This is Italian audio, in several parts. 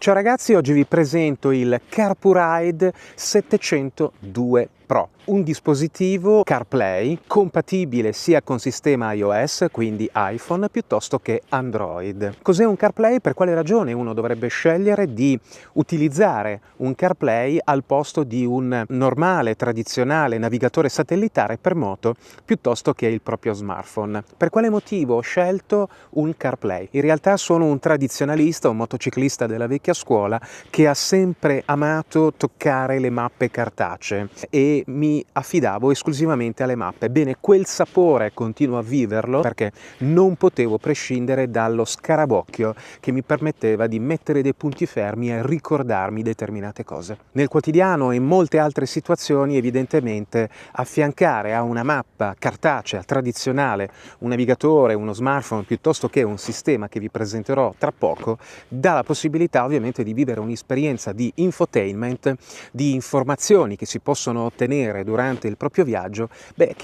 Ciao ragazzi, oggi vi presento il CarPuride 702 Pro, un dispositivo CarPlay compatibile sia con sistema iOS, quindi iPhone, piuttosto che Android. Cos'è un CarPlay? Per quale ragione uno dovrebbe scegliere di utilizzare un CarPlay al posto di un normale, tradizionale navigatore satellitare per moto, piuttosto che il proprio smartphone? Per quale motivo ho scelto un CarPlay? In realtà sono un tradizionalista, un motociclista della vecchia scuola che ha sempre amato toccare le mappe cartacee e mi affidavo esclusivamente alle mappe. Bene, quel sapore continuo a viverlo perché non potevo prescindere dallo scarabocchio che mi permetteva di mettere dei punti fermi e ricordarmi determinate cose. Nel quotidiano e in molte altre situazioni, evidentemente, affiancare a una mappa cartacea tradizionale un navigatore, uno smartphone, piuttosto che un sistema che vi presenterò tra poco, dà la possibilità ovviamente di vivere un'esperienza di infotainment, di informazioni che si possono ottenere durante il proprio viaggio,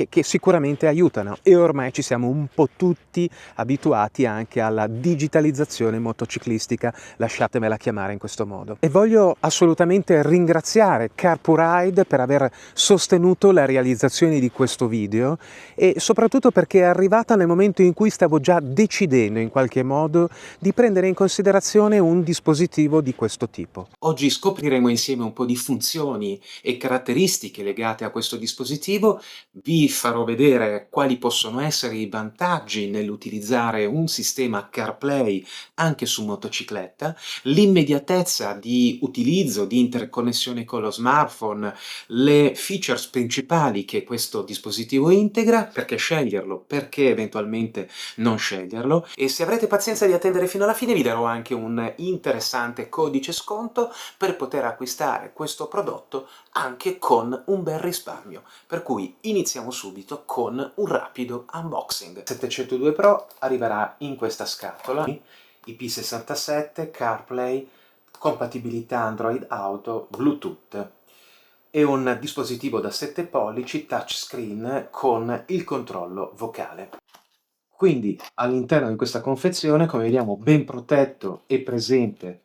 che sicuramente aiutano, e ormai ci siamo un po' tutti abituati anche alla digitalizzazione motociclistica, lasciatemela chiamare in questo modo. E voglio assolutamente ringraziare CarPuride per aver sostenuto la realizzazione di questo video e soprattutto perché è arrivata nel momento in cui stavo già decidendo in qualche modo di prendere in considerazione un dispositivo di questo tipo. Oggi scopriremo insieme un po' di funzioni e caratteristiche legate a questo dispositivo, vi farò vedere quali possono essere i vantaggi nell'utilizzare un sistema CarPlay anche su motocicletta, l'immediatezza di utilizzo, di interconnessione con lo smartphone, le features principali che questo dispositivo integra, perché sceglierlo, perché eventualmente non sceglierlo, e se avrete pazienza di attendere fino alla fine vi darò anche un interessante codice sconto per poter acquistare questo prodotto anche con un bel risparmio. Per cui iniziamo subito con un rapido unboxing. 702 Pro arriverà in questa scatola, IP67, CarPlay, compatibilità Android Auto, Bluetooth. È un dispositivo da 7 pollici touchscreen con il controllo vocale. Quindi all'interno di questa confezione, come vediamo, ben protetto e presente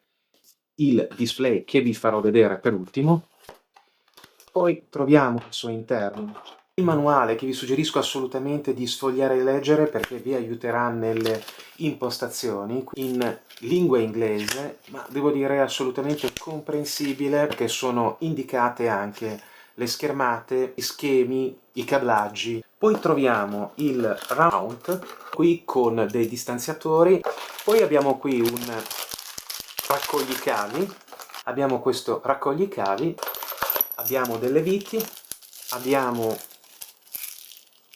il display che vi farò vedere per ultimo. Poi troviamo al suo interno il manuale, che vi suggerisco assolutamente di sfogliare e leggere perché vi aiuterà nelle impostazioni, in lingua inglese, ma devo dire assolutamente comprensibile perché sono indicate anche le schermate, gli schemi, i cablaggi. Poi troviamo il round qui con dei distanziatori, poi abbiamo qui un raccoglicavi, abbiamo questo raccoglicavi, abbiamo delle viti, abbiamo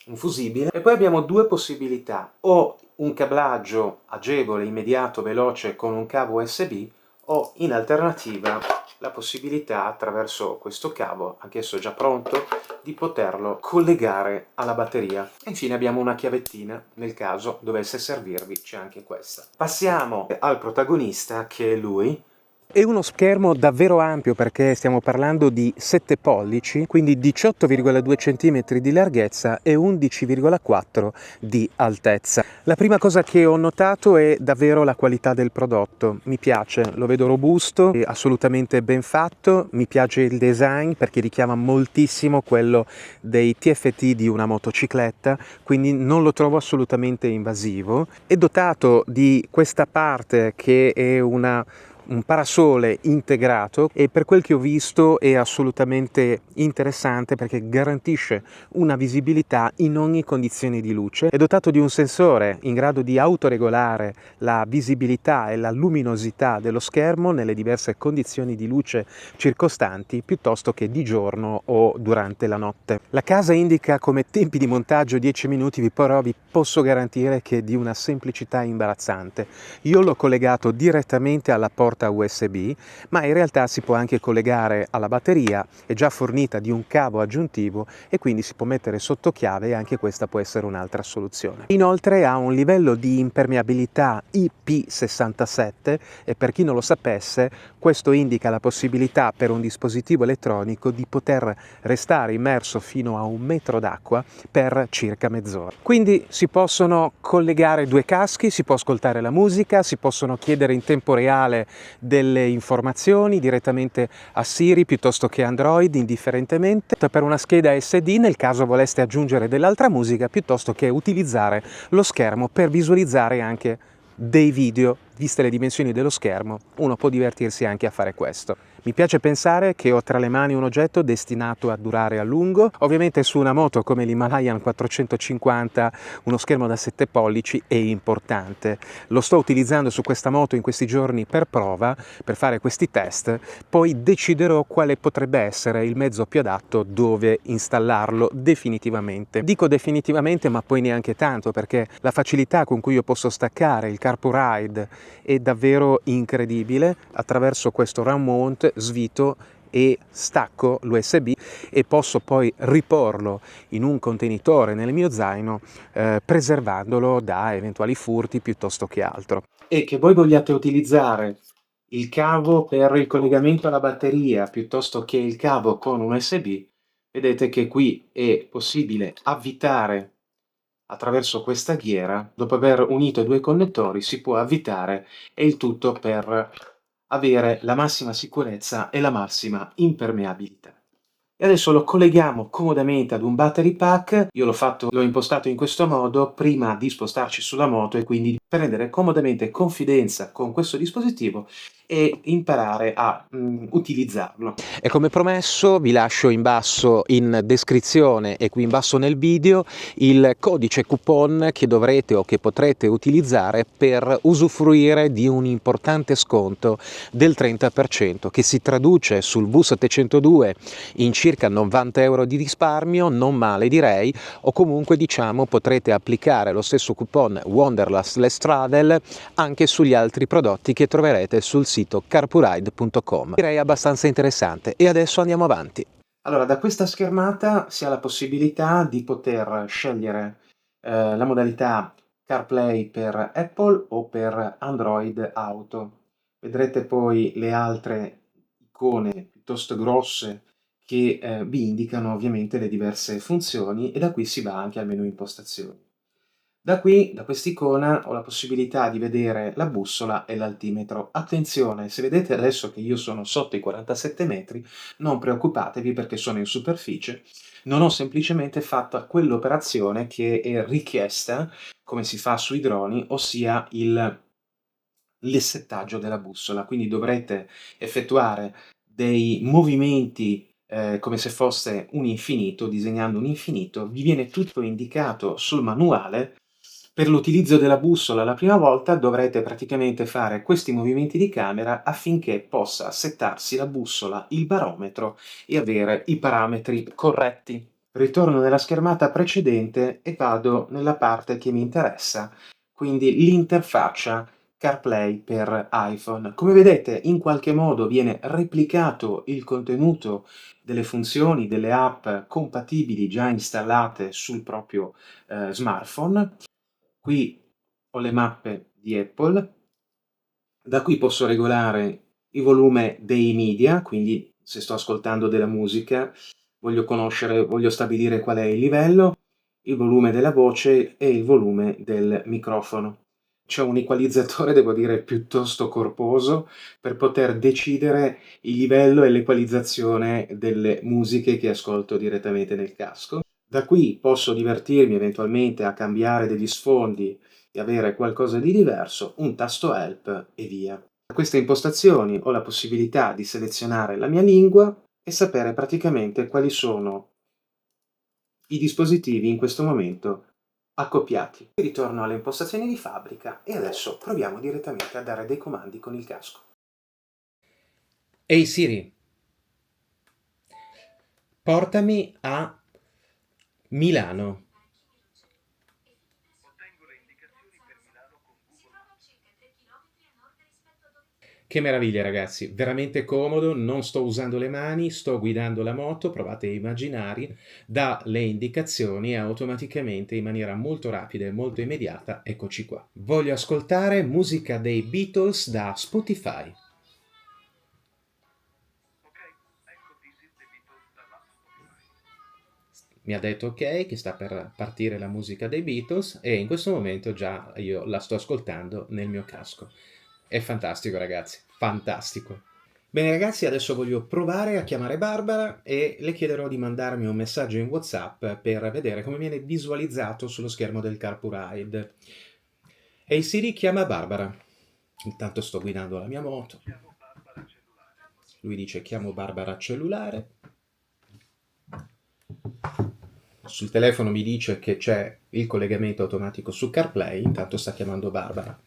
un fusibile e poi abbiamo due possibilità: o un cablaggio agevole, immediato, veloce con un cavo USB, o in alternativa la possibilità attraverso questo cavo, anch'esso già pronto, di poterlo collegare alla batteria. E infine abbiamo una chiavettina, nel caso dovesse servirvi c'è anche questa. Passiamo al protagonista, che è lui. È uno schermo davvero ampio perché stiamo parlando di 7 pollici, quindi 18,2 cm di larghezza e 11,4 di altezza. La prima cosa che ho notato è davvero la qualità del prodotto. Mi piace, lo vedo robusto, è assolutamente ben fatto, mi piace il design perché richiama moltissimo quello dei TFT di una motocicletta, quindi non lo trovo assolutamente invasivo. È dotato di questa parte che è un parasole integrato e per quel che ho visto è assolutamente interessante perché garantisce una visibilità in ogni condizione di luce. È dotato di un sensore in grado di autoregolare la visibilità e la luminosità dello schermo nelle diverse condizioni di luce circostanti, piuttosto che di giorno o durante la notte. La casa indica come tempi di montaggio 10 minuti, però vi posso garantire che è di una semplicità imbarazzante. Io l'ho collegato direttamente alla porta USB, ma in realtà si può anche collegare alla batteria, è già fornita di un cavo aggiuntivo e quindi si può mettere sotto chiave e anche questa può essere un'altra soluzione. Inoltre ha un livello di impermeabilità IP67 e per chi non lo sapesse, questo indica la possibilità per un dispositivo elettronico di poter restare immerso fino a 1 metro d'acqua per circa mezz'ora. Quindi si possono collegare due caschi, si può ascoltare la musica, si possono chiedere in tempo reale delle informazioni direttamente a Siri piuttosto che Android, indifferentemente, per una scheda SD nel caso voleste aggiungere dell'altra musica, piuttosto che utilizzare lo schermo per visualizzare anche dei video. Viste le dimensioni dello schermo, uno può divertirsi anche a fare questo. Mi piace pensare che ho tra le mani un oggetto destinato a durare a lungo. Ovviamente su una moto come l'Himalayan 450 uno schermo da 7 pollici è importante. Lo sto utilizzando su questa moto in questi giorni per prova, per fare questi test, poi deciderò quale potrebbe essere il mezzo più adatto dove installarlo definitivamente. Dico definitivamente, ma poi neanche tanto, perché la facilità con cui io posso staccare il CarPurRide è davvero incredibile. Attraverso questo round mount svito e stacco l'USB e posso poi riporlo in un contenitore nel mio zaino, preservandolo da eventuali furti piuttosto che altro. E che voi vogliate utilizzare il cavo per il collegamento alla batteria piuttosto che il cavo con un USB, vedete che qui è possibile avvitare attraverso questa ghiera. Dopo aver unito i due connettori si può avvitare, e il tutto per avere la massima sicurezza e la massima impermeabilità. E adesso lo colleghiamo comodamente ad un battery pack. Io l'ho impostato in questo modo prima di spostarci sulla moto, e quindi prendere comodamente confidenza con questo dispositivo e imparare a utilizzarlo. E come promesso vi lascio in basso in descrizione e qui in basso nel video il codice coupon che dovrete o che potrete utilizzare per usufruire di un importante sconto del 30%, che si traduce sul V702 in circa 90 euro di risparmio, non male direi, o comunque diciamo potrete applicare lo stesso coupon Wanderlust Less Travel anche sugli altri prodotti che troverete sul sito carpuride.com. Direi abbastanza interessante, e adesso andiamo avanti. Allora, da questa schermata si ha la possibilità di poter scegliere la modalità CarPlay per Apple o per Android Auto. Vedrete poi le altre icone piuttosto grosse che vi indicano ovviamente le diverse funzioni, e da qui si va anche al menu impostazioni. Da qui, da quest'icona, ho la possibilità di vedere la bussola e l'altimetro. Attenzione, se vedete adesso che io sono sotto i 47 metri, non preoccupatevi perché sono in superficie. Non ho semplicemente fatto quell'operazione che è richiesta, come si fa sui droni, ossia l'assettaggio della bussola. Quindi dovrete effettuare dei movimenti come se fosse un infinito, disegnando un infinito. Vi viene tutto indicato sul manuale. Per l'utilizzo della bussola la prima volta dovrete praticamente fare questi movimenti di camera affinché possa settarsi la bussola, il barometro, e avere i parametri corretti. Ritorno nella schermata precedente e vado nella parte che mi interessa, quindi l'interfaccia CarPlay per iPhone. Come vedete, in qualche modo viene replicato il contenuto delle funzioni, delle app compatibili già installate sul proprio smartphone. Qui ho le mappe di Apple, da qui posso regolare il volume dei media, quindi se sto ascoltando della musica voglio stabilire qual è il livello, il volume della voce e il volume del microfono. C'è un equalizzatore, devo dire, piuttosto corposo per poter decidere il livello e l'equalizzazione delle musiche che ascolto direttamente nel casco. Da qui posso divertirmi eventualmente a cambiare degli sfondi e avere qualcosa di diverso, un tasto Help e via. Da queste impostazioni ho la possibilità di selezionare la mia lingua e sapere praticamente quali sono i dispositivi in questo momento accoppiati. Ritorno alle impostazioni di fabbrica e adesso proviamo direttamente a dare dei comandi con il casco. Ehi Siri, portami a Milano. Che meraviglia ragazzi, veramente comodo, non sto usando le mani, sto guidando la moto, provate a immaginare, dà le indicazioni automaticamente in maniera molto rapida e molto immediata. Eccoci qua. Voglio ascoltare musica dei Beatles da Spotify. Mi ha detto ok, che sta per partire la musica dei Beatles, e in questo momento già io la sto ascoltando nel mio casco. È fantastico, ragazzi, fantastico. Bene ragazzi, adesso voglio provare a chiamare Barbara e le chiederò di mandarmi un messaggio in WhatsApp per vedere come viene visualizzato sullo schermo del Carpuride. Ehi Siri, chiama Barbara. Intanto sto guidando la mia moto. Lui dice chiamo Barbara cellulare. Sul telefono mi dice che c'è il collegamento automatico su CarPlay, intanto sta chiamando Barbara.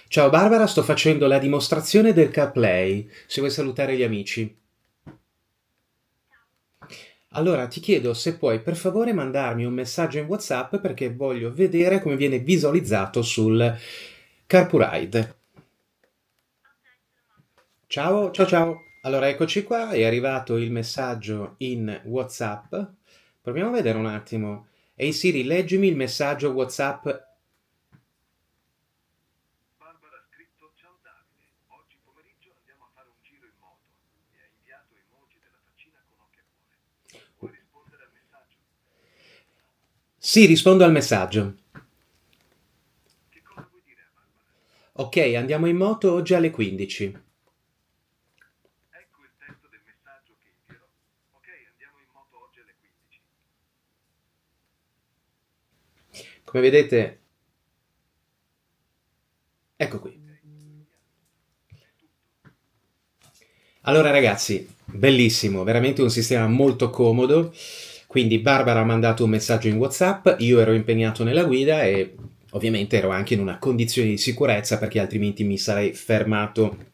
Ciao Barbara, sto facendo la dimostrazione del CarPlay, se vuoi salutare gli amici. Allora ti chiedo se puoi per favore mandarmi un messaggio in WhatsApp perché voglio vedere come viene visualizzato sul Carpuride. Ciao, ciao, ciao. Allora eccoci qua, è arrivato il messaggio in WhatsApp. Proviamo a vedere un attimo. Ehi Siri, leggimi il messaggio WhatsApp. Barbara ha scritto: ciao Davide, oggi pomeriggio andiamo a fare un giro in moto. Mi ha inviato emoji della faccina con occhi a cuore. Vuoi rispondere al messaggio? Sì, rispondo al messaggio. Che cosa vuoi dire a Barbara? Ok, andiamo in moto oggi alle 15. Ecco il testo del messaggio che invierò. Ok, andiamo in moto oggi alle 15. Come vedete, ecco qui. Allora ragazzi, bellissimo, veramente un sistema molto comodo. Quindi Barbara ha mandato un messaggio in WhatsApp, io ero impegnato nella guida e ovviamente ero anche in una condizione di sicurezza perché altrimenti mi sarei fermato.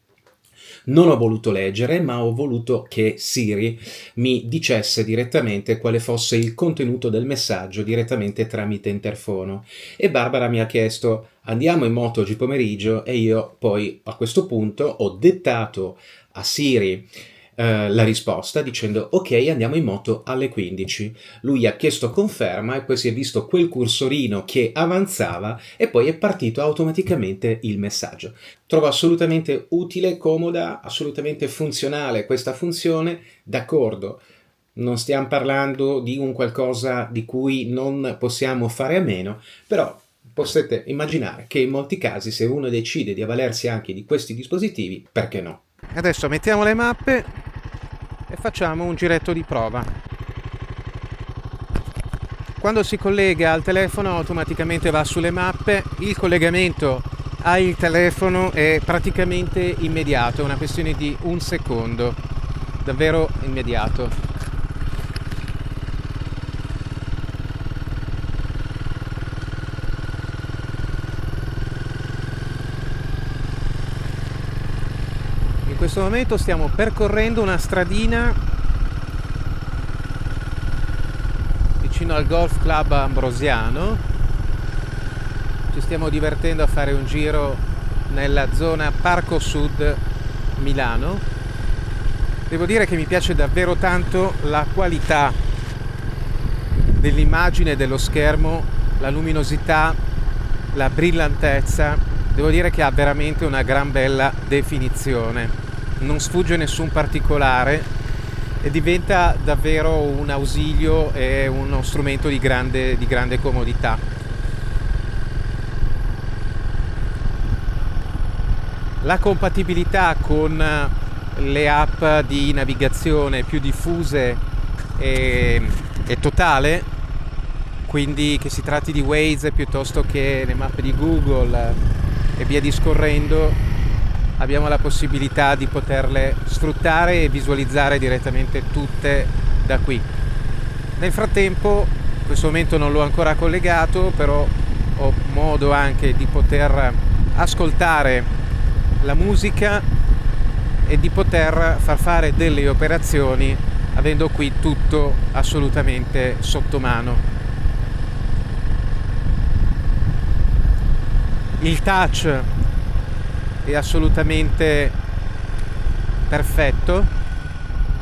Non ho voluto leggere, ma ho voluto che Siri mi dicesse direttamente quale fosse il contenuto del messaggio direttamente tramite interfono. E Barbara mi ha chiesto andiamo in moto oggi pomeriggio e io poi a questo punto ho dettato a Siri la risposta dicendo ok andiamo in moto alle 15. Lui ha chiesto conferma e poi si è visto quel cursorino che avanzava e poi è partito automaticamente il messaggio. Trovo assolutamente utile, comoda, assolutamente funzionale questa funzione, d'accordo. Non stiamo parlando di un qualcosa di cui non possiamo fare a meno, però potete immaginare che in molti casi se uno decide di avvalersi anche di questi dispositivi, perché no? Adesso mettiamo le mappe e facciamo un giretto di prova. Quando si collega al telefono automaticamente va sulle mappe, il collegamento al telefono è praticamente immediato, è una questione di un secondo, davvero immediato. In questo momento stiamo percorrendo una stradina vicino al Golf Club Ambrosiano. Ci stiamo divertendo a fare un giro nella zona Parco Sud Milano. Devo dire che mi piace davvero tanto la qualità dell'immagine dello schermo, la luminosità, la brillantezza. Devo dire che ha veramente una gran bella definizione. Non sfugge nessun particolare e diventa davvero un ausilio e uno strumento di grande comodità. La compatibilità con le app di navigazione più diffuse è totale, quindi che si tratti di Waze piuttosto che le mappe di Google e via discorrendo, abbiamo la possibilità di poterle sfruttare e visualizzare direttamente tutte da qui. Nel frattempo, in questo momento non l'ho ancora collegato, però ho modo anche di poter ascoltare la musica e di poter far fare delle operazioni avendo qui tutto assolutamente sotto mano. Il touch è assolutamente perfetto.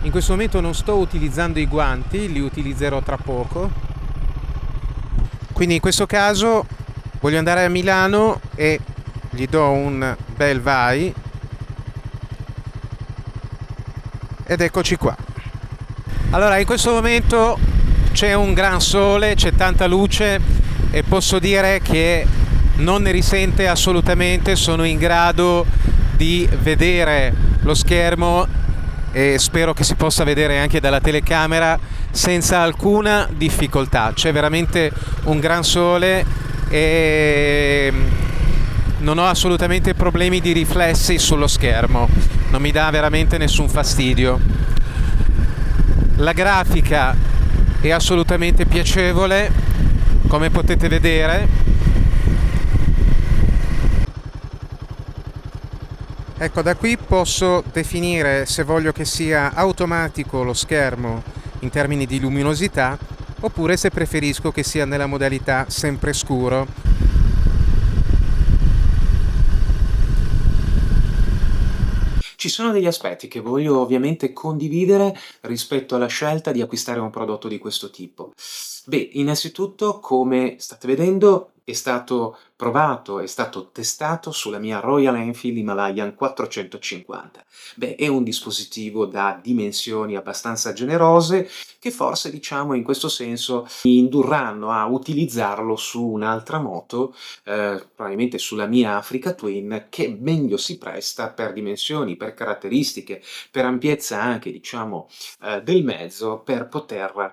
In questo momento non sto utilizzando i guanti, li utilizzerò tra poco. Quindi in questo caso voglio andare a Milano e gli do un bel vai. Ed eccoci qua. Allora, in questo momento c'è un gran sole, c'è tanta luce e posso dire che non ne risente assolutamente, sono in grado di vedere lo schermo e spero che si possa vedere anche dalla telecamera senza alcuna difficoltà. C'è veramente un gran sole e non ho assolutamente problemi di riflessi sullo schermo, non mi dà veramente nessun fastidio. La grafica è assolutamente piacevole, come potete vedere. Ecco, da qui posso definire se voglio che sia automatico lo schermo in termini di luminosità, oppure se preferisco che sia nella modalità sempre scuro. Ci sono degli aspetti che voglio ovviamente condividere rispetto alla scelta di acquistare un prodotto di questo tipo. Beh, innanzitutto, come state vedendo, è stato provato, è stato testato sulla mia Royal Enfield Himalayan 450. Beh, è un dispositivo da dimensioni abbastanza generose che forse, diciamo, in questo senso mi indurranno a utilizzarlo su un'altra moto, probabilmente sulla mia Africa Twin, che meglio si presta per dimensioni, per caratteristiche, per ampiezza anche, diciamo, del mezzo, per poter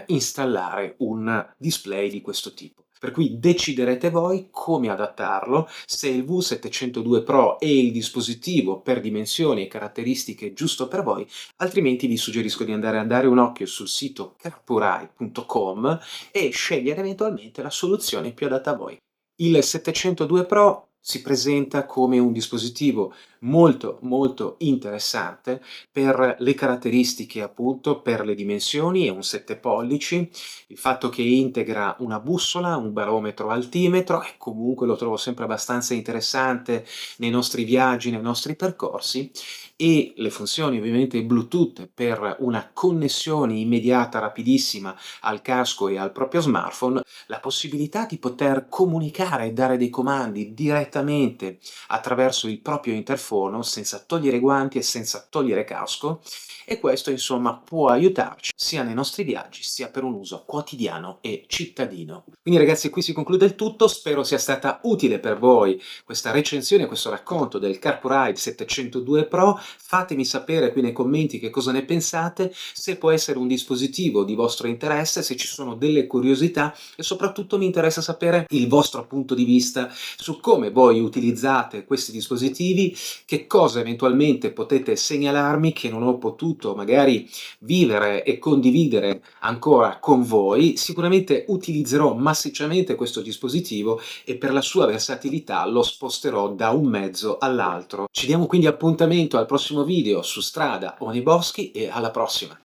installare un display di questo tipo. Per cui deciderete voi come adattarlo, se il V702 Pro è il dispositivo per dimensioni e caratteristiche giusto per voi, altrimenti vi suggerisco di andare a dare un occhio sul sito carpurai.com e scegliere eventualmente la soluzione più adatta a voi. Il 702 Pro si presenta come un dispositivo molto molto interessante per le caratteristiche, appunto, per le dimensioni. È un 7 pollici, il fatto che integra una bussola, un barometro altimetro, e comunque lo trovo sempre abbastanza interessante nei nostri viaggi, nei nostri percorsi, e le funzioni ovviamente Bluetooth per una connessione immediata, rapidissima al casco e al proprio smartphone, la possibilità di poter comunicare e dare dei comandi direttamente attraverso il proprio interfono senza togliere guanti e senza togliere casco, e questo insomma può aiutarci sia nei nostri viaggi sia per un uso quotidiano e cittadino. Quindi ragazzi, qui si conclude il tutto, spero sia stata utile per voi questa recensione, questo racconto del CarPuride 702 Pro. Fatemi sapere qui nei commenti che cosa ne pensate, se può essere un dispositivo di vostro interesse, se ci sono delle curiosità, e soprattutto mi interessa sapere il vostro punto di vista su come voi utilizzate questi dispositivi, che cosa eventualmente potete segnalarmi che non ho potuto magari vivere e condividere ancora con voi. Sicuramente utilizzerò massicciamente questo dispositivo e per la sua versatilità lo sposterò da un mezzo all'altro. Ci diamo quindi appuntamento al prossimo video su strada o nei boschi, e alla prossima!